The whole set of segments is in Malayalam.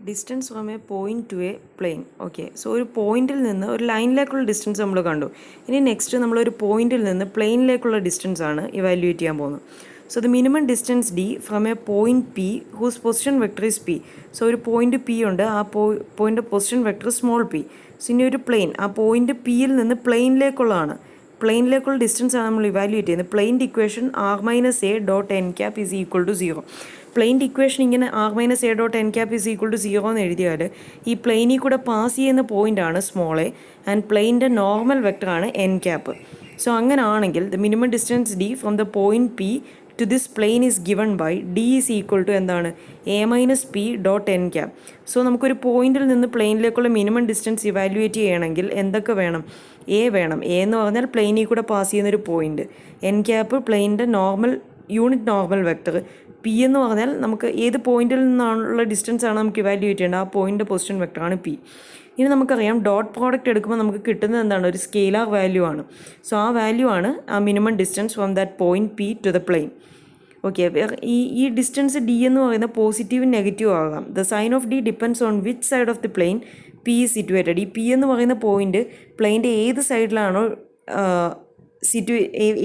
Distance from a point to a plane. Okay, so ഒരു പോയിന്റിൽ നിന്ന് ഒരു ലൈനിലേക്കുള്ള ഡിസ്റ്റൻസ് നമ്മൾ കണ്ടു. ഇനി നെക്സ്റ്റ് നമ്മളൊരു പോയിന്റിൽ നിന്ന് പ്ലെയിനിലേക്കുള്ള ഡിസ്റ്റൻസ് ആണ് ഇവാലുവേറ്റ് ചെയ്യാൻ പോകുന്നത്. So the minimum distance D from a point P whose position vector is P. So ഒരു പോയിന്റ് പി ഉണ്ട്, ആ point position vector small P. So ഇനി ഒരു പ്ലെയിൻ, ആ പോയിന്റ് പിയിൽ നിന്ന് പ്ലെയിനിലേക്കുള്ളതാണ്. പ്ലെയിനിലേക്കുള്ള ഡിസ്റ്റൻസ് ആണ് നമ്മൾ ഇവാലുവേറ്റ് ചെയ്യുന്നത്. പ്ലെയിൻ്റെ equation r minus a dot n cap is equal to 0. പ്ലെയിൻ്റെ ഇക്വേഷൻ ഇങ്ങനെ r minus a dot n cap is equal to 0 എന്ന് എഴുതിയാൽ ഈ പ്ലെയിനിൽ കൂടെ പാസ് ചെയ്യുന്ന പോയിൻ്റാണ് സ്മോൾ എ ആൻഡ് പ്ലെയിൻ്റെ നോർമൽ വെക്ടറാണ് എൻ ക്യാപ്പ്. സോ അങ്ങനെ ആണെങ്കിൽ the minimum distance D from the point P to this plane is given by d is equal to എന്താണ്, a minus P dot n cap. So നമുക്കൊരു പോയിന്റിൽ നിന്ന് പ്ലെയിനിലേക്കുള്ള മിനിമം ഡിസ്റ്റൻസ് ഇവാലുവേറ്റ് ചെയ്യണമെങ്കിൽ എന്തൊക്കെ വേണം? എ വേണം. എ എന്ന് പറഞ്ഞാൽ പ്ലെയിനിൽ കൂടെ പാസ് ചെയ്യുന്നൊരു പോയിന്റ്. എൻ ക്യാപ്പ് പ്ലെയിനിൻ്റെ normal unit normal vector. P എന്ന് പറഞ്ഞാൽ നമുക്ക് ഏത് പോയിന്റിൽ നിന്നുള്ള ഡിസ്റ്റൻസ് ആണ് നമുക്ക് ഇവാലുവേറ്റ് ചെയ്യേണ്ടത്, ആ പോയിന്റ് പൊസിഷൻ വെക്ടറാണ് പി. ഇനി നമുക്കറിയാം ഡോട്ട് പ്രോഡക്റ്റ് എടുക്കുമ്പോൾ നമുക്ക് കിട്ടുന്നത് എന്താണ്, ഒരു സ്കെയിലാർ വാല്യൂ ആണ്. സോ ആ വാല്യൂ ആണ് ആ minimum distance from that point P to the plane. Okay, ഈ ഡിസ്റ്റൻസ് ഡി എന്ന് പറയുന്നത് പോസിറ്റീവും നെഗറ്റീവും ആകാം. The sign of D depends on which side of the plane P is situated. ഈ പി എന്ന് പറയുന്ന പോയിന്റ് പ്ലെയിൻ്റെ ഏത് സൈഡിലാണോ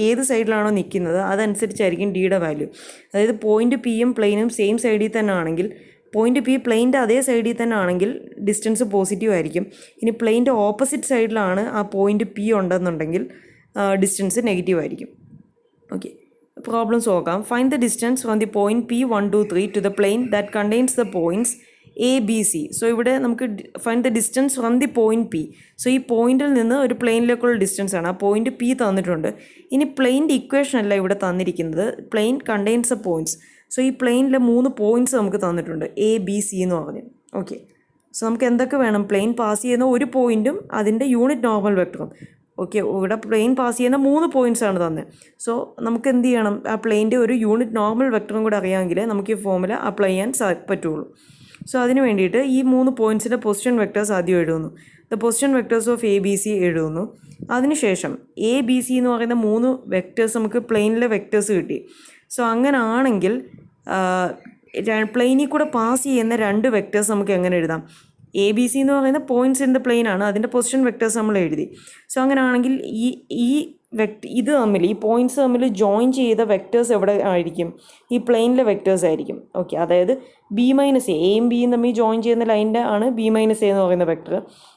ഏത് സൈഡിലാണോ നിൽക്കുന്നത് അതനുസരിച്ചായിരിക്കും ഡിയുടെ വാല്യൂ. അതായത് പോയിന്റ് പിയും പ്ലെയിനും സെയിം സൈഡിൽ തന്നെ ആണെങ്കിൽ, പോയിന്റ് പി പ്ലെയിൻ്റെ അതേ സൈഡിൽ തന്നെ ആണെങ്കിൽ ഡിസ്റ്റൻസ് പോസിറ്റീവ് ആയിരിക്കും. ഇനി പ്ലെയിൻ്റെ ഓപ്പോസിറ്റ് സൈഡിലാണ് ആ പോയിന്റ് പി ഉണ്ടെന്നുണ്ടെങ്കിൽ ഡിസ്റ്റൻസ് നെഗറ്റീവ് ആയിരിക്കും. ഓക്കെ, പ്രോബ്ലംസ് നോക്കാം. Find the distance from the point P 1 2 3 to the plane that contains the points A B C. So ഇവിടെ നമുക്ക് find the distance from the point P. So ഈ പോയിന്റിൽ നിന്ന് ഒരു പ്ലെയിനിലേക്കുള്ള ഡിസ്റ്റൻസ് ആണ്. ആ പോയിന്റ് പി തന്നിട്ടുണ്ട്. ഇനി പ്ലെയിൻ്റെ ഇക്വേഷൻ അല്ല ഇവിടെ തന്നിരിക്കുന്നത്, plane contains the points. So ഈ പ്ലെയിനിലെ 3 പോയിന്റ്സ് നമുക്ക് തന്നിട്ടുണ്ട്, എ ബി സി എന്ന് പറഞ്ഞു. ഓക്കെ, സോ നമുക്ക് എന്തൊക്കെ വേണം? പ്ലെയിൻ പാസ് ചെയ്യുന്ന ഒരു പോയിന്റും അതിൻ്റെ യൂണിറ്റ് നോർമൽ വെക്ടറും. ഓക്കെ, ഇവിടെ പ്ലെയിൻ പാസ് ചെയ്യുന്ന 3 പോയിന്റ്സ് ആണ് തന്നെ. സോ നമുക്ക് എന്ത് ചെയ്യണം? ആ പ്ലെയിൻ്റെ ഒരു യൂണിറ്റ് നോർമൽ വെക്ടറും കൂടെ അറിയാമെങ്കിൽ നമുക്ക് ഈ ഫോർമുല അപ്ലൈ ചെയ്യാൻ പറ്റുള്ളൂ. സോ അതിന് വേണ്ടിയിട്ട് ഈ 3 പോയിൻറ്റ്സിൻ്റെ പൊസിഷൻ വെക്ടേഴ്സ് ആദ്യം എഴുതുന്നു. The position vectors of A B C എഴുതുന്നു. അതിനുശേഷം എ ബി സി എന്ന് പറയുന്ന 3 വെക്ടേഴ്സ് നമുക്ക് പ്ലെയിനിലെ വെക്ടേഴ്സ് കിട്ടി. സോ അങ്ങനെ ആണെങ്കിൽ പ്ലെയിനിൽ കൂടെ പാസ് ചെയ്യുന്ന 2 വെക്ടേഴ്സ് നമുക്ക് എങ്ങനെ എഴുതാം? എ ബി സി എന്ന് പറയുന്ന പോയിൻറ്റ്സ് ഇൻ ദ പ്ലെയിൻ ആണ്, അതിൻ്റെ പൊസിഷൻ വെക്ടേഴ്സ് നമ്മൾ എഴുതി. സോ അങ്ങനെ ആണെങ്കിൽ ഈ ഇത് തമ്മിൽ, ഈ പോയിൻറ്റ്സ് തമ്മിൽ ജോയിൻ ചെയ്ത വെക്ടേഴ്സ് എവിടെ ആയിരിക്കും? ഈ പ്ലെയിനിലെ വെക്ടേഴ്സ് ആയിരിക്കും. ഓക്കെ, അതായത് ബി മൈനസ് എയും ബിയും തമ്മിൽ ജോയിൻ ചെയ്യുന്ന ലൈൻ്റെ ആണ് ബി മൈനസ് എ എന്ന് പറയുന്ന വെക്ടർ.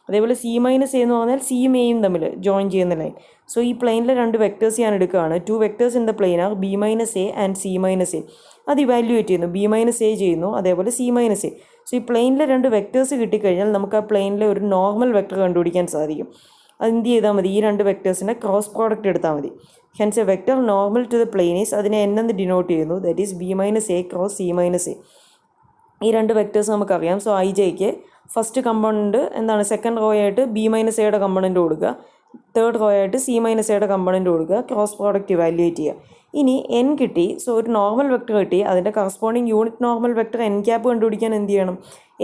അതേപോലെ സി മൈനസ് എ എന്ന് പറഞ്ഞാൽ സിയും എയും തമ്മിൽ ജോയിൻ ചെയ്യുന്ന ലൈൻ. സോ ഈ പ്ലെയിനിലെ 2 വെക്ടേഴ്സ് ഞാൻ എടുക്കുകയാണ്. 2 vectors in the plane are B minus A and C minus A. അത് ഇവാലുവേറ്റ് ചെയ്യുന്നു. ബി മൈനസ് എ ചെയ്യുന്നു, അതേപോലെ സി മൈനസ് എ. സോ ഈ പ്ലെയിനിലെ 2 വെക്ടേഴ്സ് കിട്ടിക്കഴിഞ്ഞാൽ നമുക്ക് ആ പ്ലെയിനിലെ ഒരു നോർമൽ വെക്ടർ കണ്ടുപിടിക്കാൻ സാധിക്കും. അതെന്ത് ചെയ്താൽ മതി? ഈ 2 വെക്ടേഴ്സിൻ്റെ ക്രോസ് പ്രോഡക്റ്റ് എടുത്താൽ മതി. Hence a vector normal to the plane is, അതിനെ എന്നെന്ന് ഡിനോട്ട് ചെയ്യുന്നു, that is B minus A cross C minus A. ഈ 2 വെക്ടേഴ്സ് നമുക്കറിയാം. സോ ഐ ജെക്ക് ഫസ്റ്റ് കമ്പോണൻറ്റ് എന്താണ്, സെക്കൻഡ് റോ ആയിട്ട് ബി മൈനസ് എയുടെ കമ്പോണൻറ്റ് കൊടുക്കുക, തേർഡ് റോ ആയിട്ട് സി മൈനസ് എയുടെ കമ്പോണൻറ്റ് കൊടുക്കുക, ക്രോസ് പ്രോഡക്റ്റ് ഇവാലുവേറ്റ് ചെയ്യുക. ഇനി എൻ കിട്ടി. സോ ഒരു നോർമൽ വെക്ടർ കിട്ടി, അതിൻ്റെ corresponding unit normal vector N cap കണ്ടുപിടിക്കാൻ എന്ത് ചെയ്യണം?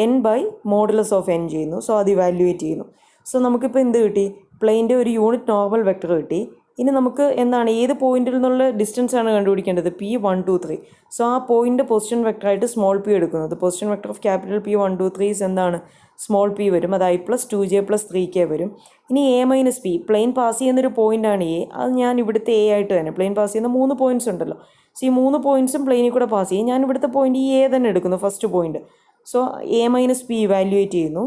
N by modulus of N ചെയ്യുന്നു. സോ അത് ഇവാലുവേറ്റ് ചെയ്യുന്നു. സോ നമുക്കിപ്പോൾ എന്ത് കിട്ടി? പ്ലെയിൻ്റെ ഒരു യൂണിറ്റ് നോർമൽ വെക്ടർ കിട്ടി. ഇനി നമുക്ക് എന്താണ്, ഏത് പോയിന്റിൽ നിന്നുള്ള ഡിസ്റ്റൻസ് ആണ് കണ്ടുപിടിക്കേണ്ടത്? പി 1 2 3. സോ ആ പോയിന്റ് പൊസിഷൻ വെക്ടറായിട്ട് സ്മോൾ പി എടുക്കുന്നത്. Position vector of capital P 1 2 3 എന്താണ്? സ്മോൾ പി വരും. അത് I plus 2j plus 3k വരും. ഇനി A minus P, plane pass ചെയ്യുന്നൊരു പോയിൻ്റാണ് എ. അത് ഞാൻ ഇവിടുത്തെ എ ആയിട്ട് തന്നെ, പ്ലെയിൻ പാസ് ചെയ്യുന്ന 3 പോയിൻറ്റ്സ് ഉണ്ടല്ലോ. സോ ഈ 3 പോയിൻറ്റ്സും പ്ലെയിനിൽ കൂടെ പാസ് ചെയ്യും. ഞാൻ ഇവിടുത്തെ പോയിന്റ് ഈ എ തന്നെ എടുക്കുന്നു, first point. So A minus P evaluate ചെയ്യുന്നു.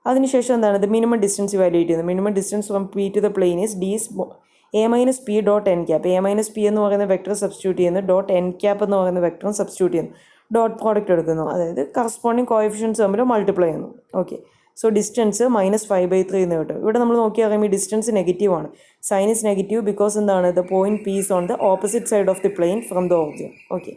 അതിനുശേഷം എന്താണ്? ഇത് മിനിമം ഡിസ്റ്റൻസ് ഇവാലുവേറ്റ് ചെയ്യുന്നു. Minimum distance from P to the plane is D A minus P dot N cap. A minus P എന്ന് പറയുന്ന വെക്ടർ സബ്സ്റ്റിറ്റ്യൂട്ട് ചെയ്യുന്നു, ഡോട്ട് എൻ ക്യാപ്പ് എന്ന് പറയുന്ന വെക്ടറും സബ്സ്റ്റിറ്റ്യൂട്ട് ചെയ്യുന്നു, ഡോട്ട് പ്രോഡക്റ്റ് എടുക്കുന്നു, അതായത് കറസ്പോണ്ടിങ് കോഎഫിഷ്യൻസ് തമ്മിൽ മൾട്ടിപ്ലൈ ചെയ്യുന്നു. ഓക്കെ, സോ ഡിസ്റ്റൻസ് -5/3 എന്ന് കിട്ടും. ഇവിടെ നമ്മൾ നോക്കിയാൽ അറിയാം ഈ ഡിസ്റ്റൻസ് നെഗറ്റീവ് ആണ്. സൈൻ ഇസ് നെഗറ്റീവ് ബിക്കോസ് എന്താണ്, the point p is on the opposite side of the plane from the origin. Okay,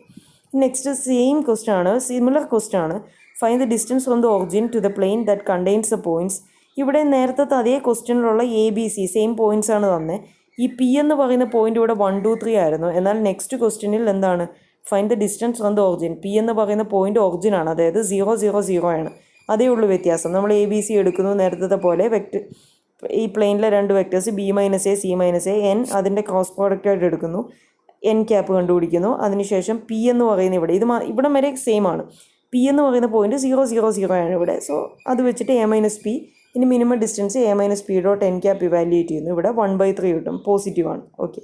next same question ആണ്, സിമിലർ ക്വസ്റ്റ്യൻ ആണ്. Find the distance from the origin to the plane that contains the points. ഇവിടെ നേരത്തെ അതേ ക്വസ്റ്റ്യനിലുള്ള a B c same points ആണ് തന്നെ. ഈ പി എന്ന് പറയുന്ന പോയിന്റ് ഇവിടെ 1 2 3 ആയിരുന്നു. എന്നാൽ നെക്സ്റ്റ് ക്വസ്റ്റ്യനിൽ എന്താണ്? Find the distance from the origin. P എന്ന് പറയുന്ന പോയിന്റ് ഒറിജിൻ ആണ്, അതായത് 0 0 0 ആണ്. അതേ ഉള്ളൂ വ്യത്യാസം. നമ്മൾ എ ബി സി എടുക്കുന്നു നേരത്തെ പോലെ. ഈ പ്ലെയിനിലെ 2 vectors B minus A C minus A N അതിൻ്റെ ക്രോസ് പ്രോഡക്റ്റായിട്ട് എടുക്കുന്നു, എൻ ക്യാപ്പ് കണ്ടുപിടിക്കുന്നു. അതിനുശേഷം പി എന്ന് പറയുന്ന ഇവിടെ ഇവിടം വരെ സെയിം ആണ്. പി എന്ന് പറയുന്ന പോയിന്റ് 0 0 0 ആണ് ഇവിടെ. സോ അത് വെച്ചിട്ട് എ മൈനസ് പി ഇനി minimum distance A minus P dot N cap evaluate ചെയ്യുന്നു. ഇവിടെ 1/3 കിട്ടും, പോസിറ്റീവാണ്. ഓക്കെ,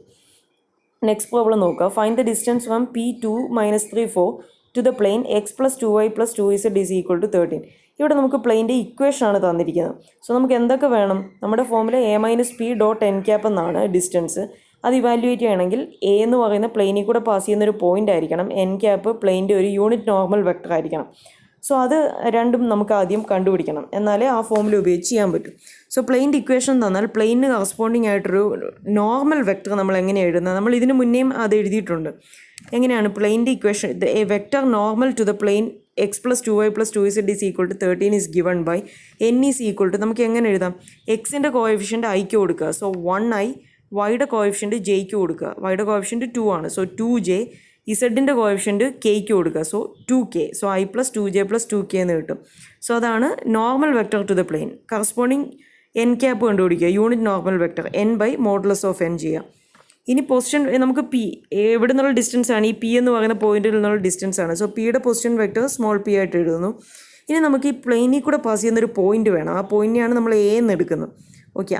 നെക്സ്റ്റ് പ്രോബ്ലം നോക്കുക. Find the distance from P2 - 3 4 to the plane X plus 2y plus 2z is equal to 13. ഇവിടെ നമുക്ക് പ്ലെയിൻ്റെ ഇക്വേഷൻ ആണ് തന്നിരിക്കുന്നത്. സോ നമുക്ക് എന്തൊക്കെ വേണം? നമ്മുടെ ഫോമിൽ A minus P dot N cap എന്നാണ് ഡിസ്റ്റൻസ്. അത് ഇവാലുവേറ്റ് ചെയ്യണമെങ്കിൽ എ എന്ന് പറയുന്ന പ്ലെയിനിൽ കൂടെ പാസ് ചെയ്യുന്നൊരു പോയിൻ്റ് ആയിരിക്കണം, എൻ ക്യാപ്പ് പ്ലെയിൻ്റെ ഒരു യൂണിറ്റ് നോർമൽ വെക്ടർ ആയിരിക്കണം. സോ അത് രണ്ടും നമുക്ക് ആദ്യം കണ്ടുപിടിക്കണം, എന്നാലേ ആ ഫോമിൽ ഉപയോഗിച്ച് ചെയ്യാൻ പറ്റും. സോ പ്ലെയിൻ്റെ ഇക്വേഷൻ തന്നാൽ പ്ലെയിനിന് കറസ്പോണ്ടിങ് ആയിട്ടൊരു നോർമൽ വെക്ടർ നമ്മൾ എങ്ങനെ എഴുതുന്നത്? നമ്മൾ ഇതിന് മുന്നേയും അത് എഴുതിയിട്ടുണ്ട്. എങ്ങനെയാണ് പ്ലെയിൻ്റെ ഇക്വേഷൻ? A vector normal to the plane X plus 2y plus 2z is equal to 13 is given by n is equal to, നമുക്ക് എങ്ങനെ എഴുതാം? എക്സിൻ്റെ കോഎഫിഷ്യൻ്റ് ഐക്ക് കൊടുക്കുക, സോ 1i, വൈയുടെ കോഎഫിഷ്യൻ്റ് ജെയ്ക്ക് കൊടുക്കുക, വൈയുടെ കോഎഫിഷ്യൻ്റ് 2 ആണ്, സോ 2j, ഇസഡിൻ്റെ കോഎഫിഷ്യൻ്റ് കെയ്ക്ക് കൊടുക്കുക, so 2k, so i plus 2j plus 2k എന്ന് കിട്ടും. സോ അതാണ് normal vector to the plane. Corresponding n cap കണ്ടുപിടിക്കുക, unit normal vector n by modulus of n ചെയ്യുക. ഇനി പൊസിഷൻ നമുക്ക് പി എവിടെ നിന്നുള്ള ഡിസ്റ്റൻസ് ആണ്? ഈ പി എന്ന് പറയുന്ന പോയിന്റിൽ നിന്നുള്ള ഡിസ്റ്റൻസ് ആണ്. സോ പിയുടെ പൊസിഷൻ വെക്ടർ സ്മോൾ പി ആയിട്ട് എഴുതുന്നു. ഇനി നമുക്ക് ഈ പ്ലെയിനിൽ കൂടെ പാസ് ചെയ്യുന്നൊരു പോയിന്റ് വേണം. ആ പോയിന്റിനെയാണ് നമ്മൾ എ എന്ന് എടുക്കുന്നത്. ഓക്കെ,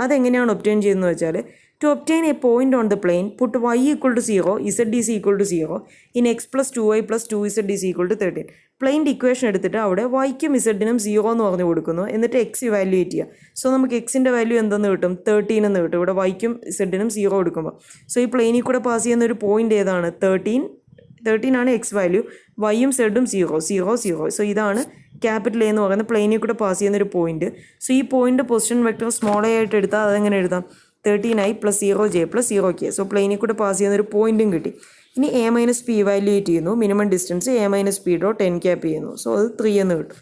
അതെങ്ങനെയാണ് ഒബ്റ്റെയിൻ ചെയ്യുന്നത് വെച്ചാൽ, to obtain a point on the plane put y equal to 0, z is equal to 0 in x plus 2y plus 2z is equal to 13. പ്ലെയിൻ്റെ ഇക്വേഷൻ എടുത്തിട്ട് അവിടെ വൈക്കും ഇസഡിനും 0 എന്ന് പറഞ്ഞു കൊടുക്കുന്നു. എന്നിട്ട് എക്സ് ഇവാലുവേറ്റ് ചെയ്യുക. സോ നമുക്ക് എക്സിൻ്റെ വാല്യൂ എന്തെന്ന് കിട്ടും? 13 എന്ന് കിട്ടും. ഇവിടെ വൈക്കും ഇസഡിനും 0 എടുക്കുമ്പോൾ. സോ ഈ പ്ലെയിനിൽ കൂടെ പാസ് ചെയ്യുന്ന ഒരു പോയിന്റ് ഏതാണ്? 13 ആണ് എക്സ് വാല്യൂ, വൈയും സെഡും 0 0 0. സോ ഇതാണ് ക്യാപിറ്റൽ എ എന്ന് പറയുന്ന പ്ലെയിനിൽ കൂടെ പാസ് ചെയ്യുന്നൊരു പോയിന്റ്. സോ ഈ point position vector small A ആയിട്ട് എടുത്താൽ അതെങ്ങനെ എഴുതാം? 13i plus 0j plus 0k. So പ്ലെയിനിൽ കൂടെ പാസ് ചെയ്യുന്നൊരു പോയിന്റും കിട്ടി. ഇനി എ മൈനസ് പി ഇവാലുവേറ്റ് ചെയ്യുന്നു, minimum distance A minus P dot N cap ചെയ്യുന്നു. സോ അത് 3 എന്ന് കിട്ടും.